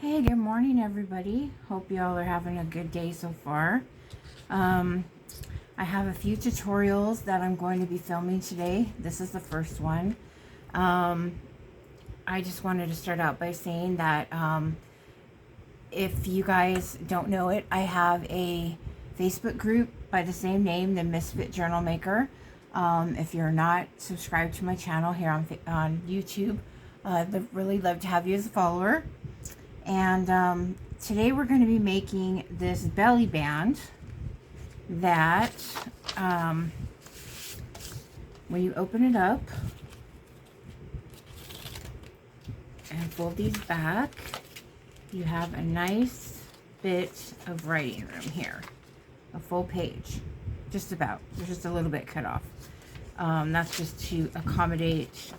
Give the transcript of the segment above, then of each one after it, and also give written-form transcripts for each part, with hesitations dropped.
Hey, good morning, everybody. Hope y'all are having a good day so far. I have a few tutorials that I'm going to be filming today. This is the first one. I just wanted to start out by saying that if you guys don't know it, I have a Facebook group by the same name, the Misfit Journal Maker. If you're not subscribed to my channel here on YouTube, I'd really love to have you as a follower. And today we're going to be making this belly band that when you open it up and fold these back, you have a nice bit of writing room here. A full page, just about. There's just a little bit cut off. That's just to accommodate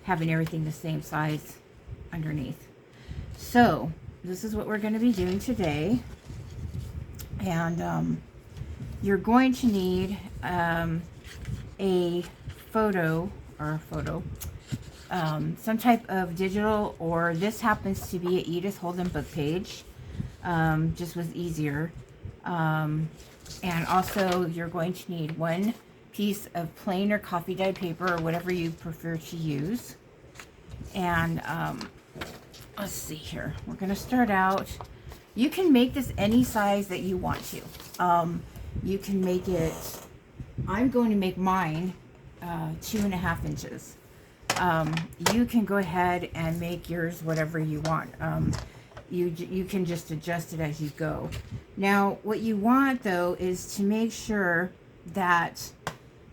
having everything the same size underneath. So this is what we're going to be doing today, and you're going to need a photo, some type of digital, or this happens to be an Edith Holden book page. Just was easier. And also you're going to need one piece of plain or coffee dyed paper, or whatever you prefer to use. And let's see here. We're going to start out. You can make this any size that you want to. You can make it, I'm going to make mine 2.5 inches. You can go ahead and make yours whatever you want. You can just adjust it as you go. Now, what you want though is to make sure that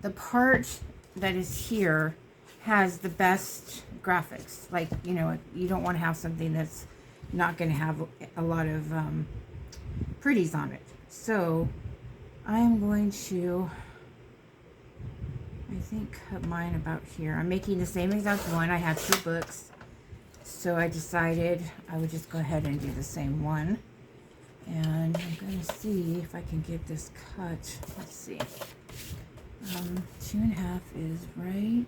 the part that is here has the best graphics. Like, you know, you don't want to have something that's not going to have a lot of pretties on it. So I'm going to, I think, cut mine about here. I'm making the same exact one. I have 2 books, so I decided I would just go ahead and do the same one. And I'm going to see if I can get this cut. Let's see. 2.5 is right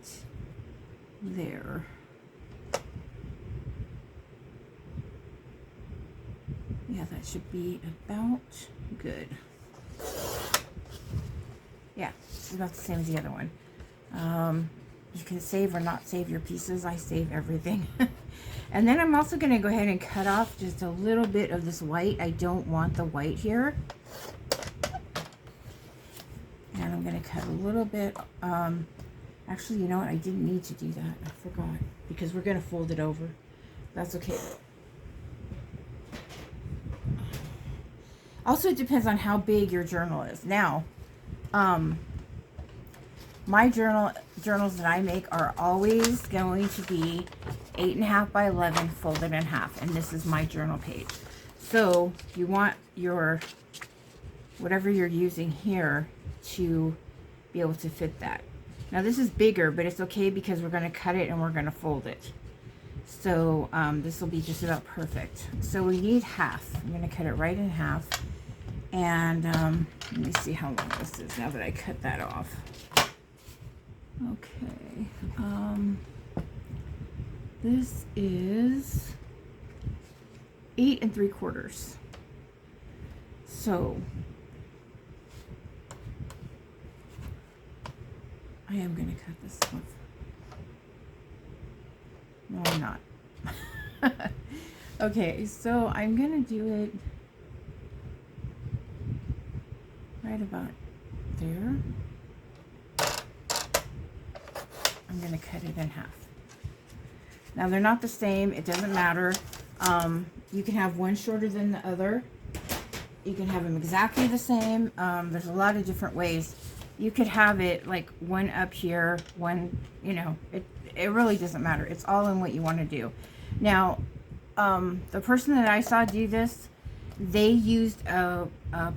there. Yeah, that should be about good. Yeah, it's about the same as the other one. You can save or not save your pieces. I save everything. And then I'm also going to go ahead and cut off just a little bit of this white. I don't want the white here. And I'm going to cut a little bit. Actually, you know what? I didn't need to do that. I forgot. Because we're going to fold it over. That's okay. Also, it depends on how big your journal is. Now, my journals that I make are always going to be 8.5 by 11 folded in half. And this is my journal page. So you want your, whatever you're using here to be able to fit that. Now this is bigger, but it's okay because we're going to cut it and we're going to fold it. So this will be just about perfect. So we need half. I'm going to cut it right in half. And let me see how long this is now that I cut that off. Okay. This is 8 3/4. So I am going to cut this off. No, I'm not. Okay, so I'm going to do it right about there. I'm going to cut it in half. Now they're not the same. It doesn't matter. You can have one shorter than the other. You can have them exactly the same. There's a lot of different ways. You could have it like one up here, one, you know, it really doesn't matter. It's all in what you want to do. Now, the person that I saw do this, they used a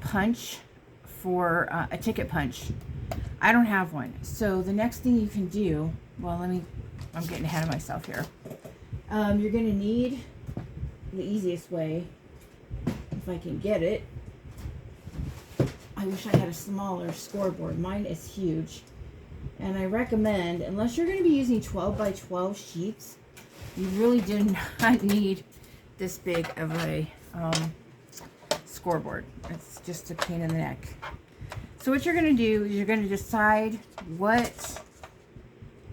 punch for a ticket punch. I don't have one. So the next thing you can do, well, I'm getting ahead of myself here. You're going to need the easiest way, if I can get it. I wish I had a smaller scoreboard. Mine is huge. And I recommend, unless you're going to be using 12 by 12 sheets, you really do not need this big of a scoreboard. It's just a pain in the neck. So what you're going to do is you're going to decide what,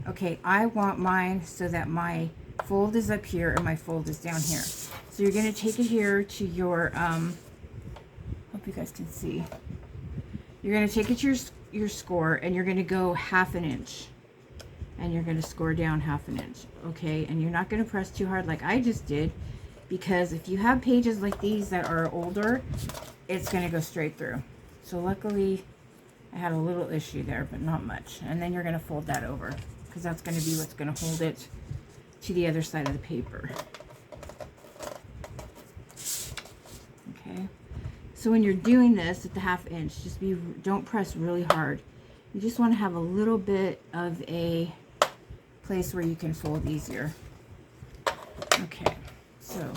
okay, I want mine so that my fold is up here and my fold is down here. So you're going to take it here to your, hope you guys can see. You're going to take it to your score, and you're going to go 1/2 inch. And you're going to score down 1/2 inch, okay? And you're not going to press too hard like I just did, because if you have pages like these that are older, it's going to go straight through. So luckily, I had a little issue there, but not much. And then you're going to fold that over, because that's going to be what's going to hold it to the other side of the paper. Okay? So when you're doing this at the 1/2 inch, just don't press really hard. You just want to have a little bit of a place where you can fold easier. Okay, so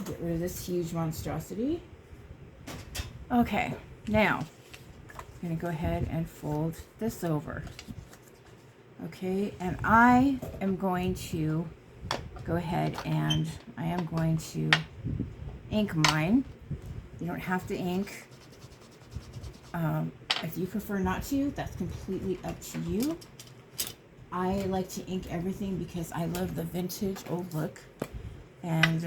get rid of this huge monstrosity. Okay, now I'm going to go ahead and fold this over. Okay, and I am going to go ahead and I am going to ink mine. You don't have to ink. If you prefer not to, that's completely up to you. I like to ink everything because I love the vintage old look, and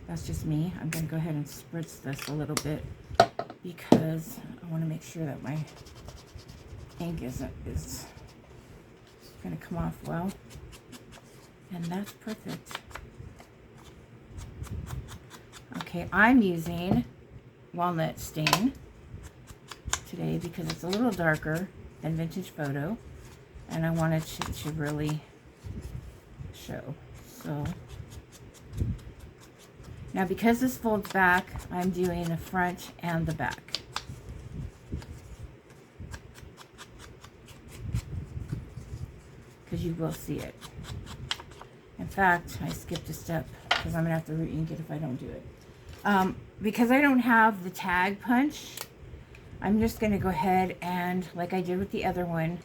that's just me. I'm going to go ahead and spritz this a little bit because I want to make sure that my ink is going to come off well, and that's perfect. Okay, I'm using walnut stain today because it's a little darker than Vintage Photo, and I wanted to really show. So now, because this folds back, I'm doing the front and the back. Because you will see it. In fact, I skipped a step because I'm going to have to re-ink it if I don't do it. Because I don't have the tag punch, I'm just going to go ahead and, like I did with the other one,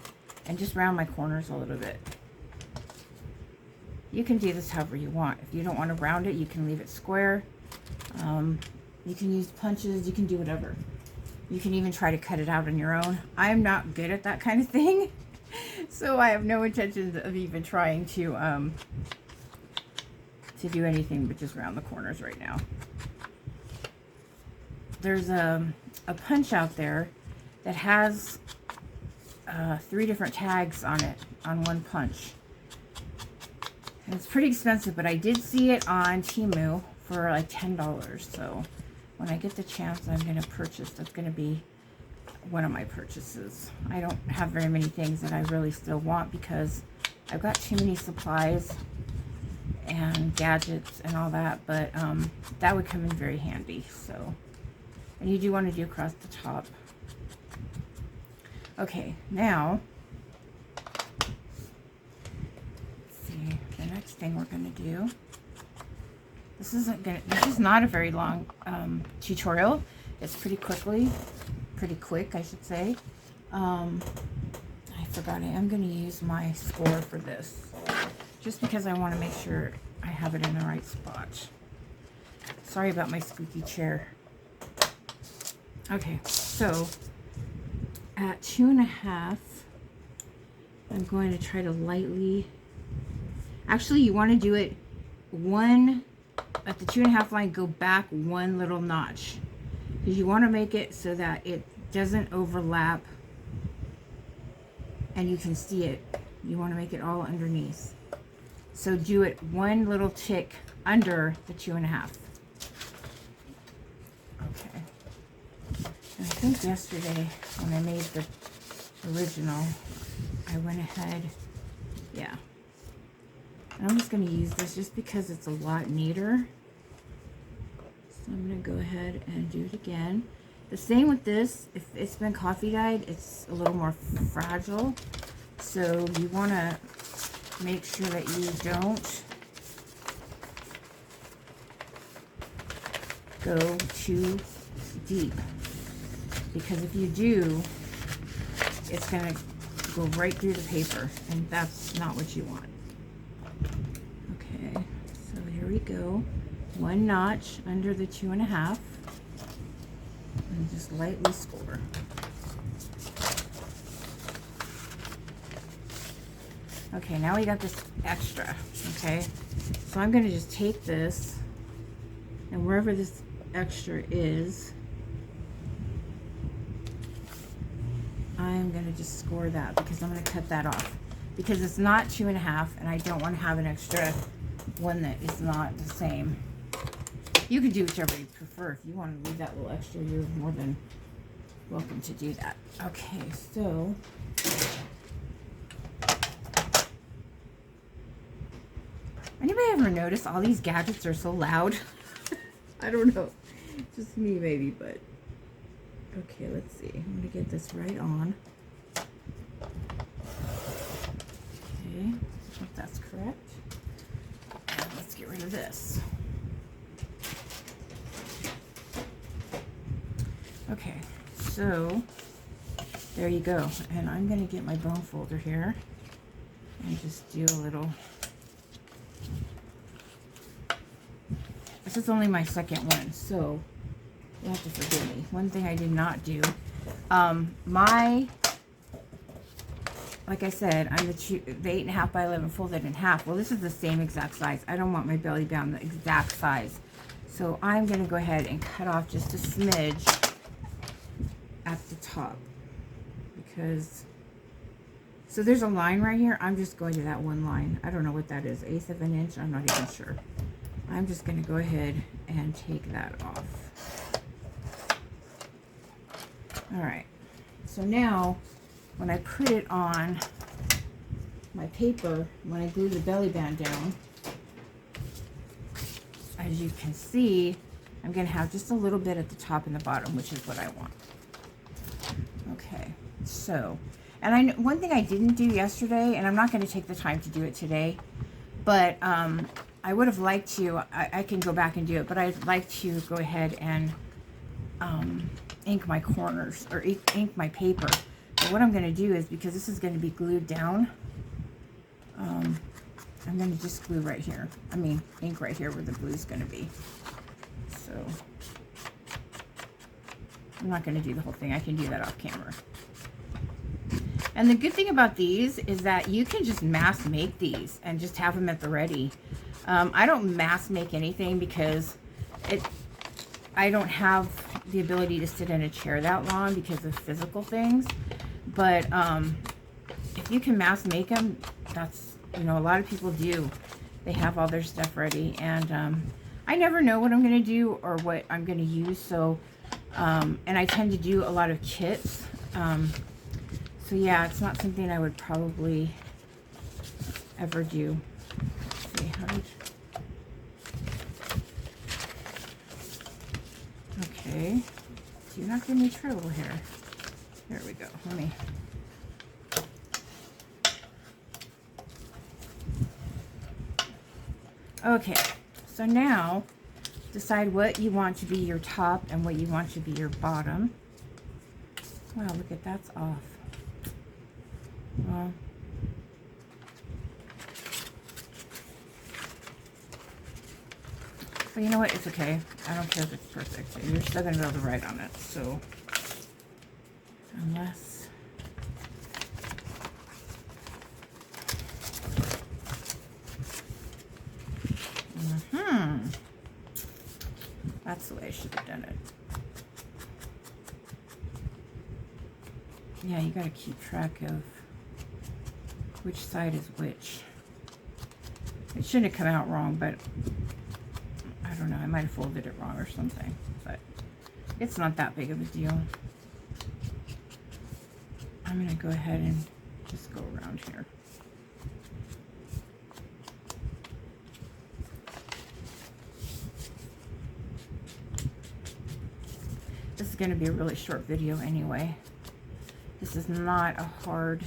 and just round my corners a little bit. You can do this however you want. If you don't want to round it, you can leave it square. You can use punches, you can do whatever. You can even try to cut it out on your own. I'm not good at that kind of thing, so I have no intentions of even trying to do anything but just round the corners right now. There's a punch out there that has 3 different tags on it, on one punch. And it's pretty expensive, but I did see it on Temu for like $10. So when I get the chance, I'm going to purchase. That's going to be one of my purchases. I don't have very many things that I really still want because I've got too many supplies and gadgets and all that, but that would come in very handy. So, and you do want to do across the top. Okay, now let's see the next thing we're going to do. This is not a very long tutorial. It's pretty quick, I should say. I forgot I am going to use my score for this, just because I want to make sure I have it in the right spot. Sorry about my squeaky chair. Okay, so at 2.5, I'm going to try to lightly, actually you want to do it at the 2.5 line, go back 1 little notch, because you want to make it so that it doesn't overlap and you can see it. You want to make it all underneath. So do it 1 little tick under the 2.5. Okay. And I think yesterday when I made the original, I went ahead, yeah. And I'm just going to use this just because it's a lot neater. So I'm going to go ahead and do it again. The same with this. If it's been coffee dyed, it's a little more fragile. So you want to make sure that you don't go too deep. Because if you do, it's going to go right through the paper, and that's not what you want. Okay, so here we go. 1 notch under the 2.5 and just lightly score. Okay, now we got this extra, okay? So I'm gonna just take this, and wherever this extra is, I'm gonna just score that, because I'm gonna cut that off. Because it's not 2.5, and I don't wanna have an extra one that is not the same. You can do whichever you prefer. If you wanna leave that little extra, you're more than welcome to do that. Okay, so anybody ever notice all these gadgets are so loud? I don't know. Just me maybe, but okay, let's see. I'm gonna get this right on. Okay, I think that's correct. And let's get rid of this. Okay, so there you go. And I'm gonna get my bone folder here and just do a little. This is only my second one, so you have to forgive me. One thing I did not do, like I said, I'm the 8.5 by 11 folded in half. Well, this is the same exact size. I don't want my belly band the exact size. So I'm going to go ahead and cut off just a smidge at the top. Because, so there's a line right here. I'm just going to that one line. I don't know what that is. 1/8 of an inch. I'm not even sure. I'm just going to go ahead and take that off. Alright, so now when I put it on my paper, when I glue the belly band down, as you can see, I'm going to have just a little bit at the top and the bottom, which is what I want. Okay, so, and one thing I didn't do yesterday, and I'm not going to take the time to do it today, but I would have liked to, I can go back and do it, but I'd like to go ahead and ink my corners, or ink my paper. But what I'm going to do is, because this is going to be glued down, I'm going to just glue right here. I mean, ink right here where the glue is going to be. So, I'm not going to do the whole thing. I can do that off camera. And the good thing about these is that you can just mass make these and just have them at the ready. I don't mass make anything because I don't have the ability to sit in a chair that long because of physical things. But if you can mass make them, that's, you know, a lot of people do. They have all their stuff ready. And I never know what I'm going to do or what I'm going to use. So, and I tend to do a lot of kits. So yeah, it's not something I would probably ever do. Let's see, how did... Okay, do not give me trouble here. There we go. Let me. Okay, so now decide what you want to be your top and what you want to be your bottom. Wow, look at that's off. Well, but you know what? It's okay. I don't care if it's perfect. You're still going to be able to write on it. So, unless... That's the way I should have done it. Yeah, you got to keep track of which side is which. It shouldn't have come out wrong, but I don't know. I might have folded it wrong or something, but it's not that big of a deal. I'm going to go ahead and just go around here. This is going to be a really short video anyway. This is not a hard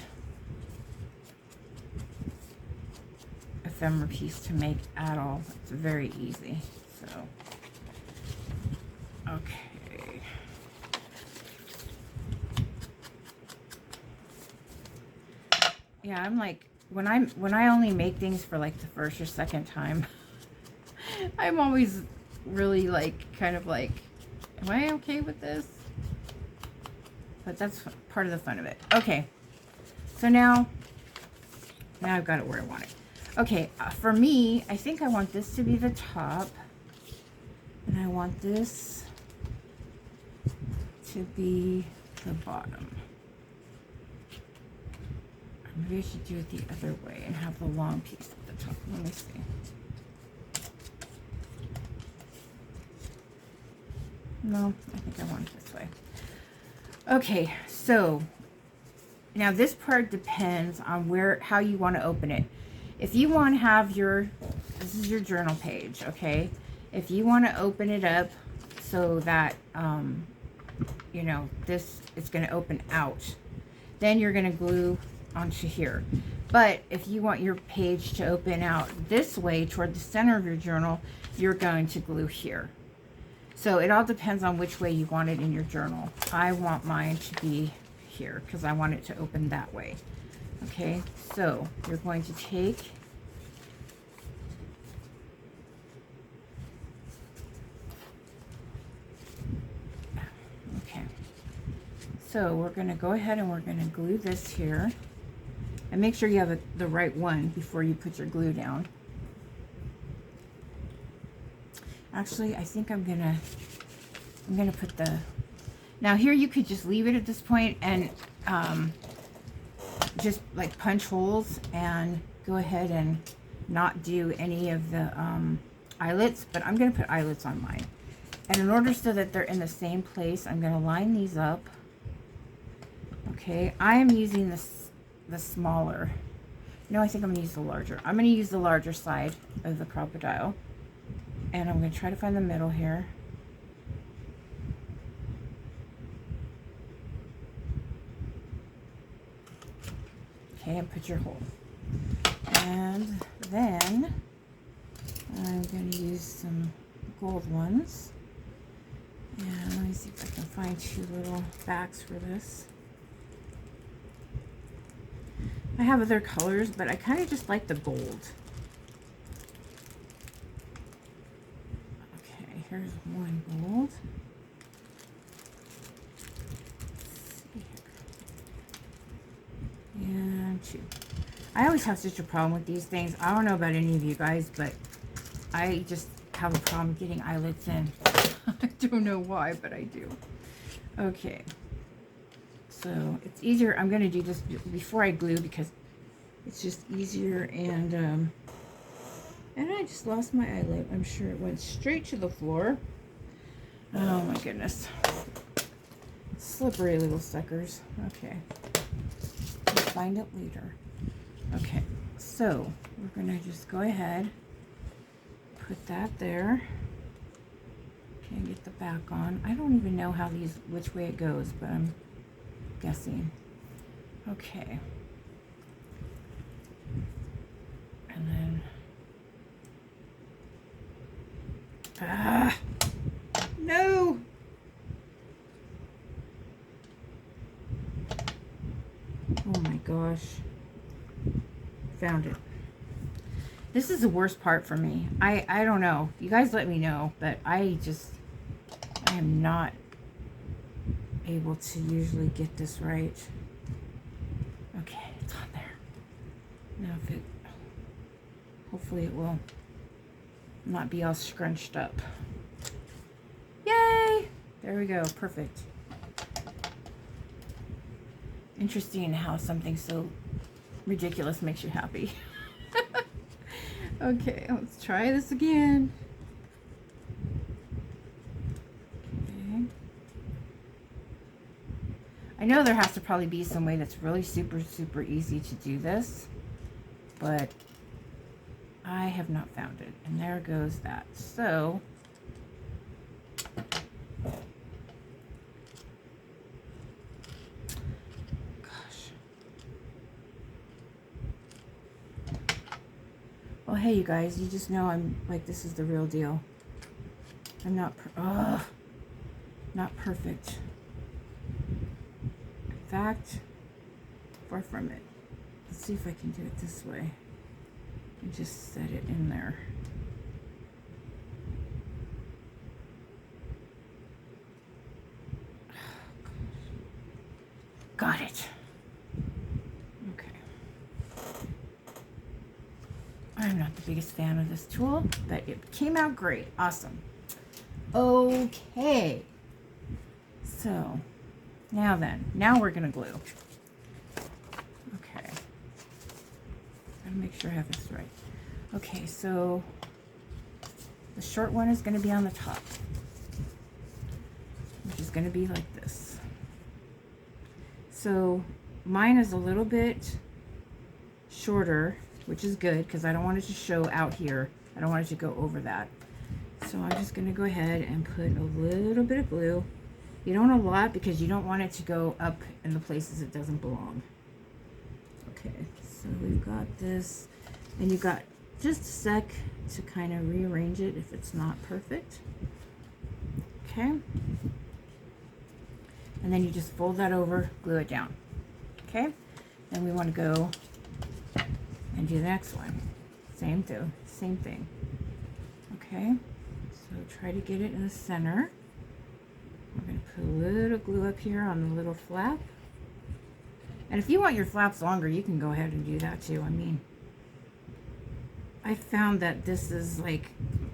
ephemera piece to make at all. It's very easy. So, okay. Yeah, I'm like, when I only make things for like the first or second time, I'm always really like, kind of like, am I okay with this? But that's part of the fun of it. Okay, so now I've got it where I want it. Okay, for me, I think I want this to be the top, and I want this to be the bottom. Maybe I should do it the other way and have the long piece at the top. Let me see. No, I think I want it this way. Okay, so now this part depends on how you want to open it. If you want to have this is your journal page, okay? If you want to open it up so that, you know, this is going to open out, then you're going to glue onto here. But if you want your page to open out this way toward the center of your journal, you're going to glue here. So it all depends on which way you want it in your journal. I want mine to be here because I want it to open that way. Okay, so you're going to take so we're going to go ahead and we're going to glue this here. And make sure you have the right one before you put your glue down. Actually, I think I'm gonna put the, now here you could just leave it at this point and just like punch holes and go ahead and not do any of the eyelets, but I'm gonna put eyelets on mine. And in order so that they're in the same place, I'm gonna line these up. Okay, I am using the smaller. No, I think I'm gonna use the larger. I'm gonna use the larger side of the crocodile. And I'm gonna try to find the middle here. Okay, and put your hole. And then I'm gonna use some gold ones. And let me see if I can find 2 little backs for this. I have other colors, but I kind of just like the gold. Okay, here's 1 gold. And 2. I always have such a problem with these things. I don't know about any of you guys, but I just have a problem getting eyelets in. I don't know why, but I do. Okay. So it's easier. I'm going to do this before I glue because it's just easier. And I just lost my eyelet. I'm sure it went straight to the floor. Oh my goodness. Slippery little suckers. Okay. We'll find it later. Okay. So we're going to just go ahead. Put that there. Okay, get the back on. I don't even know which way it goes, but I'm guessing. Okay. And then no. Oh my gosh. Found it. This is the worst part for me. I don't know. You guys let me know, but I am not able to usually get this right. Okay, it's on there. Now hopefully it will not be all scrunched up. Yay! There we go, perfect. Interesting how something so ridiculous makes you happy. Okay, let's try this again. Okay. I know there has to probably be some way that's really super easy to do this, but I have not found it. And there goes that. So well, hey, you guys, you just know I'm like, this is the real deal. I'm not perfect. In fact, far from it. Let's see if I can do it this way. And just set it in there. got it. Okay. I'm not the biggest fan of this tool, but it came out great. Awesome. Okay. So, now we're going to glue. Okay. Gotta make sure I have this right. Okay, so the short one is going to be on the top, which is going to be like this. So mine is a little bit shorter, which is good because I don't want it to show out here. I don't want it to go over that. So I'm just going to go ahead and put a little bit of glue. You don't want a lot because you don't want it to go up in the places it doesn't belong. Okay, so we've got this, and you've got just a sec to kind of rearrange it if it's not perfect. Okay. And then you just fold that over, glue it down. Okay. Then we want to go and do the next one. Same thing. Okay. So try to get it in the center. We're going to put a little glue up here on the little flap. And if you want your flaps longer, you can go ahead and do that too. I mean, I found that this is like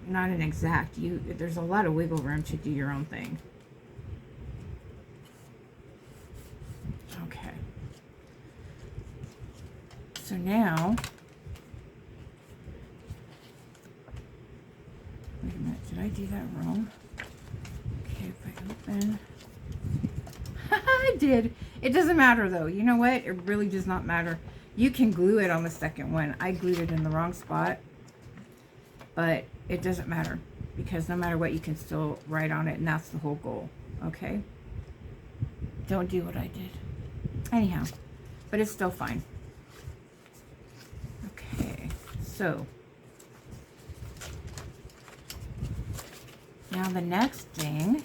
not an exact, there's a lot of wiggle room to do your own thing. Okay. So now, wait a minute, did I do that wrong? Okay, if I open, I did. It doesn't matter though. You know what? It really does not matter. You can glue it on the second one. I glued it in the wrong spot, but it doesn't matter because no matter what, you can still write on it, and that's the whole goal. Okay? Don't do what I did. Anyhow, but it's still fine. Okay, so now the next thing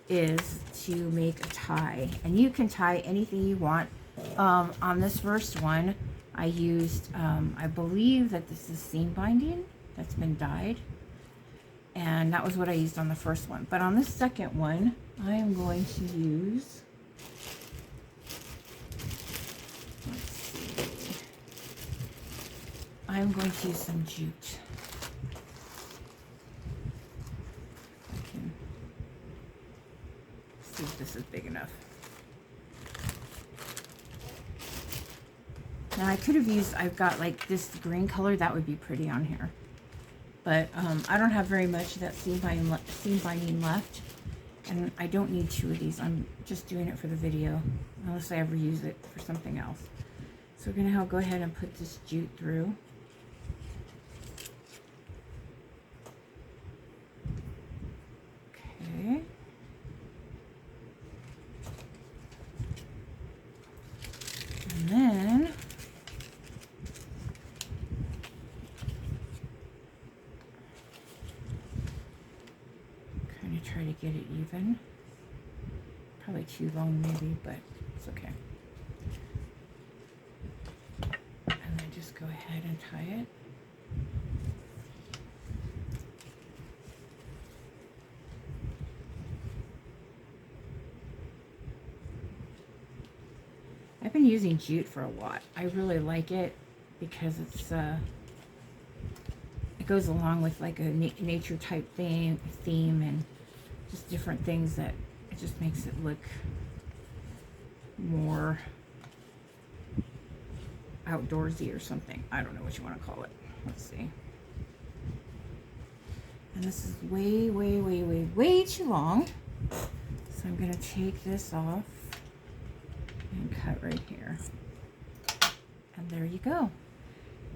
is to make a tie, and you can tie anything you want. On this first one, I used, I believe that this is seam binding that's been dyed, and that was what I used on the first one. But on this second one, I am going to use, let's see, I'm going to use some jute. I can see if this is big enough. Now I could have used, I've got like this green color, that would be pretty on here. But I don't have very much of that seam binding left. And I don't need two of these. I'm just doing it for the video, unless I ever use it for something else. So we're going to go ahead and put this jute through. Okay. And then try to get it even. Probably too long maybe, but it's okay. And then just go ahead and tie it. I've been using jute for a lot. I really like it because it's it goes along with like a nature type theme and just different things that it just makes it look more outdoorsy or something. I don't know what you want to call it. Let's see. And this is way too long. So I'm going to take this off and cut right here. And there you go.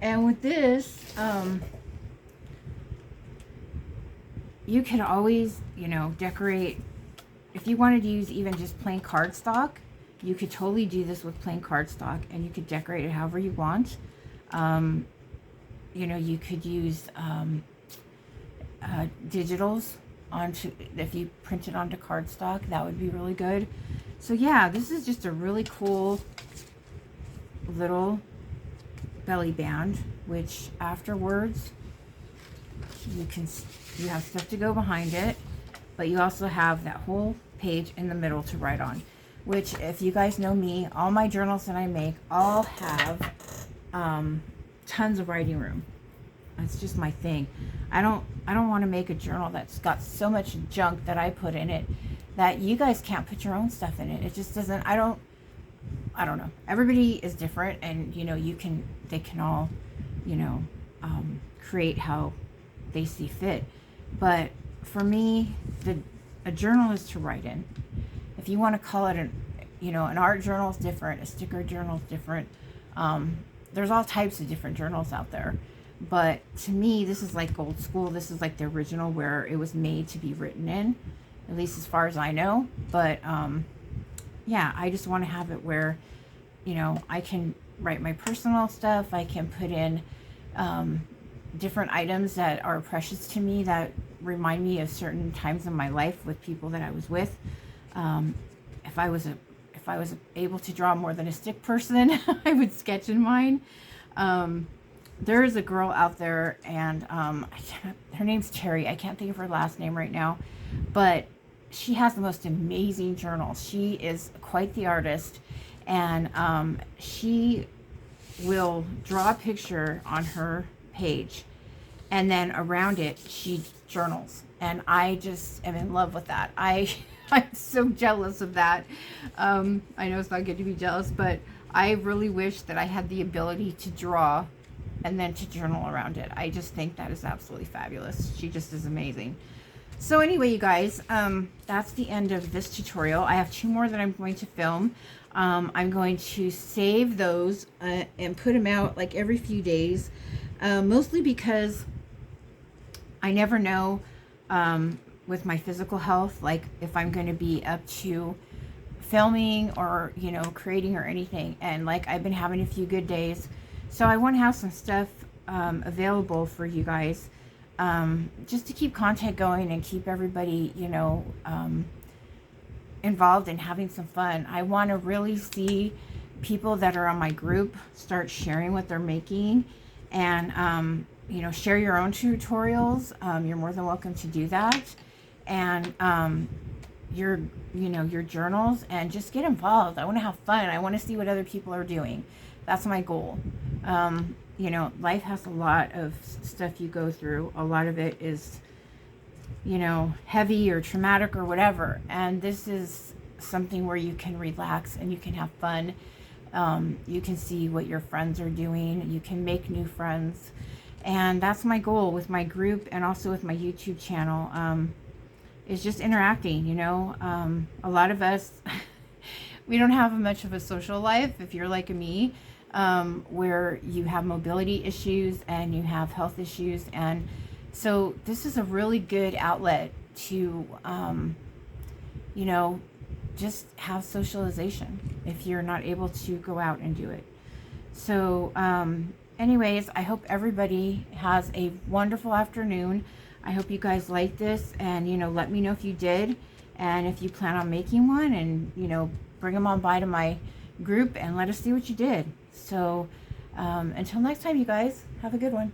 And with this, you can always, you know, decorate. If you wanted to use even just plain cardstock, you could totally do this with plain cardstock, and you could decorate it however you want. You know, you could use digitals onto, if you print it onto cardstock, that would be really good. So yeah, this is just a really cool little belly band, which afterwards you have stuff to go behind it, but you also have that whole page in the middle to write on. which if you guys know me, all my journals that I make all have tons of writing room. It's just my thing. I don't want to make a journal that's got so much junk that I put in it that you guys can't put your own stuff in it. It just doesn't. I don't know. Everybody is different, and they can all, create how they see fit. But for me, a journal is to write in. If you want to call it an art journal is different, a sticker journal is different. There's all types of different journals out there. But to me, this is like old school. This is like the original where it was made to be written in, at least as far as I know. But yeah, I just want to have it where, I can write my personal stuff. I can put in different items that are precious to me that remind me of certain times in my life with people that I was with. If I was able to draw more than a stick person, I would sketch in mine. There is a girl out there, and her name's Terry. I can't think of her last name right now, but she has the most amazing journals. She is quite the artist, and she will draw a picture on her page, and then around it she journals, and I just am in love with that. I'm so jealous of that. I know it's not good to be jealous, but I really wish that I had the ability to draw and then to journal around it. I just think that is absolutely fabulous. She just is amazing. So anyway, you guys, that's the end of this tutorial. I have 2 more that I'm going to film. I'm going to save those and put them out like every few days, mostly because I never know with my physical health, like if I'm going to be up to filming or, creating or anything. And like I've been having a few good days. So I want to have some stuff available for you guys, just to keep content going and keep everybody, involved and having some fun. I want to really see people that are on my group start sharing what they're making, and, share your own tutorials. You're more than welcome to do that. And your journals, and just get involved. I want to have fun. I want to see what other people are doing. That's my goal. Life has a lot of stuff you go through. A lot of it is, heavy or traumatic or whatever. And this is something where you can relax and you can have fun. You can see what your friends are doing. You can make new friends. And that's my goal with my group, and also with my YouTube channel, is just interacting. A lot of us, we don't have much of a social life. If you're like me, where you have mobility issues and you have health issues, and so this is a really good outlet to just have socialization if you're not able to go out and do it. So anyways, I hope everybody has a wonderful afternoon. I hope you guys like this, and let me know if you did, and if you plan on making one, and bring them on by to my group and let us see what you did. So until next time, you guys, have a good one.